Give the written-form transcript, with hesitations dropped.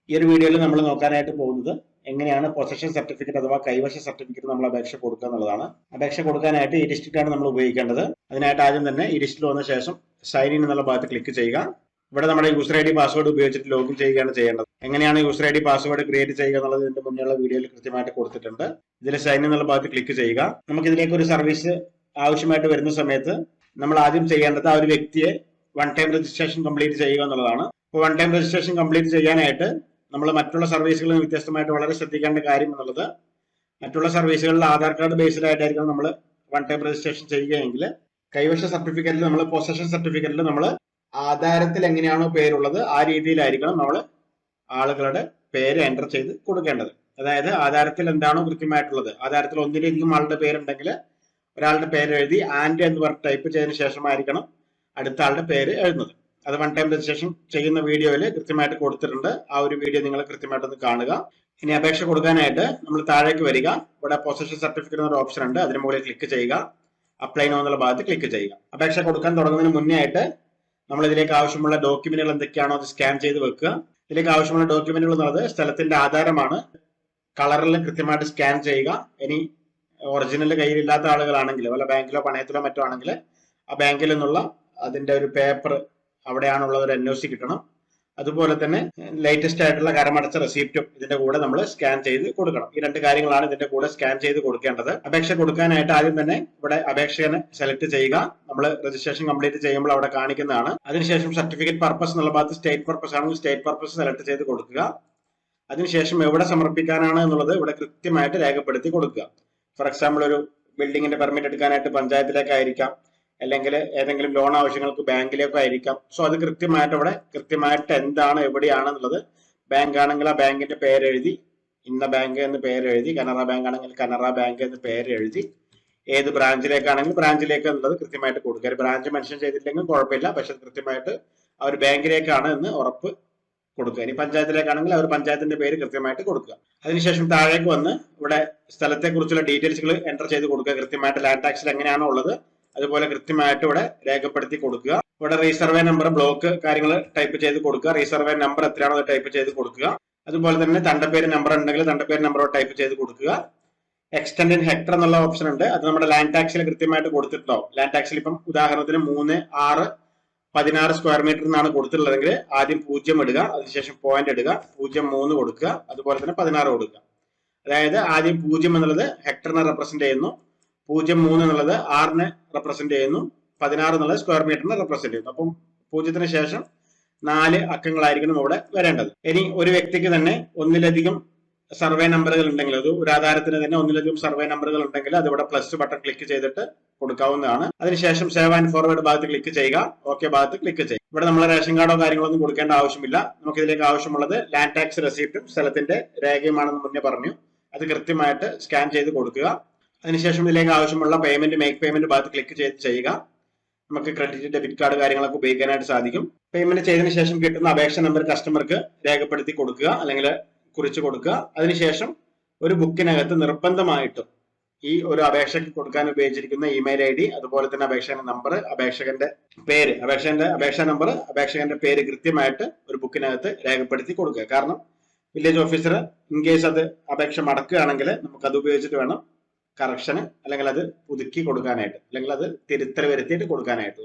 ഈ ഒരു വീഡിയോയിൽ നമ്മൾ നോക്കാനായിട്ട് പോകുന്നത് എങ്ങനെയാണ് പൊസഷൻ സർട്ടിഫിക്കറ്റ് അഥവാ കൈവശ സർട്ടിഫിക്കറ്റ് നമ്മൾ അപേക്ഷ കൊടുക്കുക എന്നുള്ളതാണ്. അപേക്ഷ കൊടുക്കാനായിട്ട് ഈ ഡിസ്ട്രിക്റ്റ് ആണ് നമ്മൾ ഉപയോഗിക്കേണ്ടത്. അതിനായിട്ട് ആദ്യം തന്നെ ഈ ഡിസ്ട്രിക്റ്റിൽ വന്ന ശേഷം സൈൻ ഇൻ എന്നുള്ള ഭാഗത്ത് ക്ലിക്ക് ചെയ്യുക. ഇവിടെ നമ്മുടെ യൂസർ ഐ ഡി പാസ്വേഡ് ഉപയോഗിച്ചിട്ട് ലോഗിൻ ചെയ്യുകയാണ് ചെയ്യേണ്ടത്. എങ്ങനെയാണ് user I D password create ചെയ്യുക എന്നുള്ളത് ഇതിന്റെ മുന്നേയുള്ള വീഡിയോയിൽ കൃത്യമായിട്ട് കൊടുത്തിട്ടുണ്ട്. ഇതിൽ സൈൻ ഇൻ എന്നുള്ള ഭാഗത്ത് ക്ലിക്ക് ചെയ്യുക. നമുക്ക് ഇതിലേക്ക് ഒരു സർവീസ് ആവശ്യമായിട്ട് വരുന്ന സമയത്ത് നമ്മൾ ആദ്യം ചെയ്യേണ്ടത് ആ ഒരു വ്യക്തിയെ വൺ ടൈം രജിസ്ട്രേഷൻ കംപ്ലീറ്റ് ചെയ്യുക എന്നുള്ളതാണ്. അപ്പോൾ വൺ ടൈം രജിസ്ട്രേഷൻ കംപ്ലീറ്റ് ചെയ്യാനായിട്ട് നമ്മൾ മറ്റുള്ള സർവീസുകളിൽ നിന്ന് വ്യത്യസ്തമായിട്ട് വളരെ ശ്രദ്ധിക്കേണ്ട കാര്യം എന്നുള്ളത്, മറ്റുള്ള സർവീസുകളിൽ ആധാർ കാർഡ് ബേസ്ഡ് ആയിട്ടായിരിക്കും നമ്മൾ വൺ ടൈം രജിസ്ട്രേഷൻ ചെയ്യുകയെങ്കിൽ കൈവശ സർട്ടിഫിക്കറ്റിൽ നമ്മൾ പൊസഷൻ സർട്ടിഫിക്കറ്റിൽ നമ്മൾ ആധാരത്തിൽ എങ്ങനെയാണോ പേരുള്ളത് ആ രീതിയിലായിരിക്കണം നമ്മൾ ആളുകളുടെ പേര് എൻ്റർ ചെയ്ത് കൊടുക്കേണ്ടത്. അതായത് ആധാരത്തിൽ എന്താണോ കൃത്യമായിട്ടുള്ളത്, ആധാരത്തിൽ ഒന്നിലധികം ആളുടെ പേരുണ്ടെങ്കിൽ ഒരാളുടെ പേര് എഴുതി ആൻഡ് എന്ന് പറഞ്ഞ് ടൈപ്പ് ചെയ്തതിനു ശേഷമായിരിക്കണം അടുത്ത ആളുടെ പേര് എഴുതുന്നത്. അത് വൺ ടൈം രജിസ്ട്രേഷൻ ചെയ്യുന്ന വീഡിയോയിൽ കൃത്യമായിട്ട് കൊടുത്തിട്ടുണ്ട്. ആ ഒരു വീഡിയോ നിങ്ങൾ കൃത്യമായിട്ടൊന്ന് കാണുക. ഇനി അപേക്ഷ കൊടുക്കാനായിട്ട് നമ്മൾ താഴേക്ക് വരിക. ഇവിടെ പൊസഷൻ സർട്ടിഫിക്കറ്റ് എന്നൊരു ഓപ്ഷൻ ഉണ്ട്, അതിന് മുകളിൽ ക്ലിക്ക് ചെയ്യുക. അപ്ലൈ നോ എന്നുള്ള ഭാഗത്ത് ക്ലിക്ക് ചെയ്യുക. അപേക്ഷ കൊടുക്കാൻ തുടങ്ങുന്നതിന് മുന്നേ ആയിട്ട് നമ്മൾ ഇതിലേക്ക് ആവശ്യമുള്ള ഡോക്യുമെന്റുകൾ എന്തൊക്കെയാണോ അത് സ്കാൻ ചെയ്ത് വെക്കുക. ഇതിലേക്ക് ആവശ്യമുള്ള ഡോക്യുമെന്റുകൾ എന്നുള്ളത് സ്ഥലത്തിന്റെ ആധാരമാണ്. കളറിൽ കൃത്യമായിട്ട് സ്കാൻ ചെയ്യുക. ഇനി ഒറിജിനൽ കയ്യിലില്ലാത്ത ആളുകളാണെങ്കിൽ വല്ല ബാങ്കിലോ പണയത്തിലോ മറ്റോ ആണെങ്കിൽ ആ ബാങ്കിൽ നിന്നുള്ള അതിന്റെ ഒരു പേപ്പർ അവിടെയാണുള്ള ഒരു NOC കിട്ടണം. അതുപോലെ തന്നെ ലേറ്റസ്റ്റ് ആയിട്ടുള്ള കരമടച്ച റെസിപ്റ്റും ഇതിന്റെ കൂടെ നമ്മൾ സ്കാൻ ചെയ്ത് കൊടുക്കണം. ഈ രണ്ട് കാര്യങ്ങളാണ് ഇതിന്റെ കൂടെ സ്കാൻ ചെയ്ത് കൊടുക്കേണ്ടത്. അപേക്ഷ കൊടുക്കാനായിട്ട് ആദ്യം തന്നെ ഇവിടെ അപേക്ഷകനെ സെലക്ട് ചെയ്യുക. നമ്മൾ രജിസ്ട്രേഷൻ കംപ്ലീറ്റ് ചെയ്യുമ്പോൾ അവിടെ കാണിക്കുന്നതാണ്. അതിനുശേഷം സർട്ടിഫിക്കറ്റ് പർപ്പസ് എന്നുള്ള ഭാഗത്ത് സ്റ്റേറ്റ് പർപ്പസ് ആണെങ്കിൽ സ്റ്റേറ്റ് പർപ്പസ് സെലക്ട് ചെയ്ത് കൊടുക്കുക. അതിനുശേഷം എവിടെ സമർപ്പിക്കാനാണ് എന്നുള്ളത് ഇവിടെ കൃത്യമായിട്ട് രേഖപ്പെടുത്തി കൊടുക്കുക. ഫോർ എക്സാമ്പിൾ ഒരു ബിൽഡിങ്ങിന്റെ പെർമിറ്റ് എടുക്കാനായിട്ട് പഞ്ചായത്തിലേക്കായിരിക്കാം, അല്ലെങ്കിൽ ഏതെങ്കിലും ലോൺ ആവശ്യങ്ങൾക്ക് ബാങ്കിലേക്കോ ആയിരിക്കാം. സോ അത് കൃത്യമായിട്ട് എന്താണ് എവിടെയാണെന്നുള്ളത്, ബാങ്ക് ആണെങ്കിൽ ആ ബാങ്കിന്റെ പേരെഴുതി ഇന്ന ബാങ്ക് എന്ന് പേരെഴുതി, കനറ ബാങ്ക് ആണെങ്കിൽ കനറ ബാങ്ക് എന്ന് പേരെഴുതി, ഏത് ബ്രാഞ്ചിലേക്കാണെങ്കിൽ ബ്രാഞ്ചിലേക്ക് എന്നുള്ളത് കൃത്യമായിട്ട് കൊടുക്കുക. ഒരു ബ്രാഞ്ച് മെൻഷൻ ചെയ്തില്ലെങ്കിൽ കുഴപ്പമില്ല, പക്ഷെ കൃത്യമായിട്ട് ആ ഒരു ബാങ്കിലേക്കാണ് എന്ന് ഉറപ്പ് കൊടുക്കുക. ഇനി പഞ്ചായത്തിലേക്കാണെങ്കിൽ അവർ പഞ്ചായത്തിന്റെ പേര് കൃത്യമായിട്ട് കൊടുക്കുക. അതിനുശേഷം താഴേക്ക് വന്ന് ഇവിടെ സ്ഥലത്തെ കുറിച്ചുള്ള ഡീറ്റെയിൽസുകൾ എൻ്റർ ചെയ്ത് കൊടുക്കുക. കൃത്യമായിട്ട് ലാൻഡ് ടാക്സിൽ എങ്ങനെയാണോ ഉള്ളത് അതുപോലെ കൃത്യമായിട്ട് ഇവിടെ രേഖപ്പെടുത്തി കൊടുക്കുക. ഇവിടെ റീസർവേ നമ്പർ, ബ്ലോക്ക് കാര്യങ്ങൾ ടൈപ്പ് ചെയ്ത് കൊടുക്കുക. റീസർവേ നമ്പർ എത്രയാണോ അത് ടൈപ്പ് ചെയ്ത് കൊടുക്കുക. അതുപോലെ തന്നെ തണ്ടപ്പേര് നമ്പർ ഉണ്ടെങ്കിൽ തണ്ടപ്പേര് നമ്പർ ടൈപ്പ് ചെയ്ത് കൊടുക്കുക. എക്സ്റ്റെൻഡ് ഇൻ ഹെക്ടർ എന്നുള്ള ഓപ്ഷൻ ഉണ്ട്, അത് നമ്മുടെ ലാൻഡ് ടാക്സിൽ കൃത്യമായിട്ട് കൊടുത്തിട്ടുണ്ടാവും. ലാൻഡ് ടാക്സിൽ ഇപ്പം ഉദാഹരണത്തിന് 3, 6, 16 സ്ക്വയർ മീറ്റർ എന്നാണ് കൊടുത്തിട്ടുള്ളതെങ്കിൽ ആദ്യം 0 ഇടുക, അതിനുശേഷം പോയിന്റ് ഇടുക, 0.3 കൊടുക്കുക, അതുപോലെ തന്നെ 16 കൊടുക്കുക. അതായത് ആദ്യം 0 എന്നുള്ളത് ഹെക്ടറിനെ റെപ്രസെന്റ് ചെയ്യുന്നു, 0.3 എന്നുള്ളത് ആറിനെ റെപ്രസെന്റ് ചെയ്യുന്നു, 16 എന്നുള്ളത് സ്ക്വയർ മീറ്ററിനെ റെപ്രസെന്റ് ചെയ്യുന്നു. അപ്പം 0-ന് ശേഷം 4 അക്കങ്ങളായിരിക്കണം ഇവിടെ വരേണ്ടത്. ഇനി ഒരു വ്യക്തിക്ക് തന്നെ ഒന്നിലധികം സർവേ നമ്പറുകൾ ഉണ്ടെങ്കിൽ, ഒരു ആധാരത്തിന് തന്നെ ഒന്നിലധികം സർവേ നമ്പറുകൾ ഉണ്ടെങ്കിൽ അത് ഇവിടെ പ്ലസ് ബട്ടൺ ക്ലിക്ക് ചെയ്തിട്ട് കൊടുക്കാവുന്നതാണ്. അതിനുശേഷം സേവ് ആൻഡ് ഫോർവേഡ് ഭാഗത്ത് ക്ലിക്ക് ചെയ്യുക, ഓക്കെ ഭാഗത്ത് ക്ലിക്ക് ചെയ്യുക. ഇവിടെ നമ്മൾ റേഷൻ കാർഡോ കാര്യങ്ങളൊന്നും കൊടുക്കേണ്ട ആവശ്യമില്ല. നമുക്ക് ഇതിലേക്ക് ആവശ്യമുള്ളത് ലാൻഡ് ടാക്സ് റെസിപ്റ്റും സ്ഥലത്തിന്റെ രേഖയുമാണെന്ന് മുന്നേ പറഞ്ഞു. അത് കൃത്യമായിട്ട് സ്കാൻ ചെയ്ത് കൊടുക്കുക. അതിനുശേഷം ഇതിലേക്ക് ആവശ്യമുള്ള പേയ്മെന്റ്, മേക്ക് പേയ്മെന്റ് ഭാഗത്ത് ക്ലിക്ക് ചെയ്ത് ചെയ്യുക. നമുക്ക് ക്രെഡിറ്റ്, ഡെബിറ്റ് കാർഡ് കാര്യങ്ങളൊക്കെ ഉപയോഗിക്കാനായിട്ട് സാധിക്കും. പേയ്മെന്റ് ചെയ്തതിനു ശേഷം കിട്ടുന്ന അപേക്ഷ നമ്പർ കസ്റ്റമർക്ക് രേഖപ്പെടുത്തി കൊടുക്കുക, അല്ലെങ്കിൽ കുറിച്ച് കൊടുക്കുക. അതിനുശേഷം ഒരു ബുക്കിനകത്ത് നിർബന്ധമായിട്ടും ഈ ഒരു അപേക്ഷയ്ക്ക് കൊടുക്കാൻ ഉപയോഗിച്ചിരിക്കുന്ന ഇമെയിൽ ID, അതുപോലെ തന്നെ അപേക്ഷകന്റെ നമ്പർ, അപേക്ഷകന്റെ പേര്, അപേക്ഷാ നമ്പർ, അപേക്ഷകന്റെ പേര് കൃത്യമായിട്ട് ഒരു ബുക്കിനകത്ത് രേഖപ്പെടുത്തി കൊടുക്കുക. കാരണം വില്ലേജ് ഓഫീസർ ഇൻ കേസ് അത് അപേക്ഷ മടക്കുകയാണെങ്കിൽ നമുക്ക് അത് ഉപയോഗിച്ചിട്ട് വേണം കറക്ഷന്, അല്ലെങ്കിൽ അത് പുതുക്കി കൊടുക്കാനായിട്ട്, അല്ലെങ്കിൽ അത് തിരുത്തൽ വരുത്തിയിട്ട് കൊടുക്കാനായിട്ട്.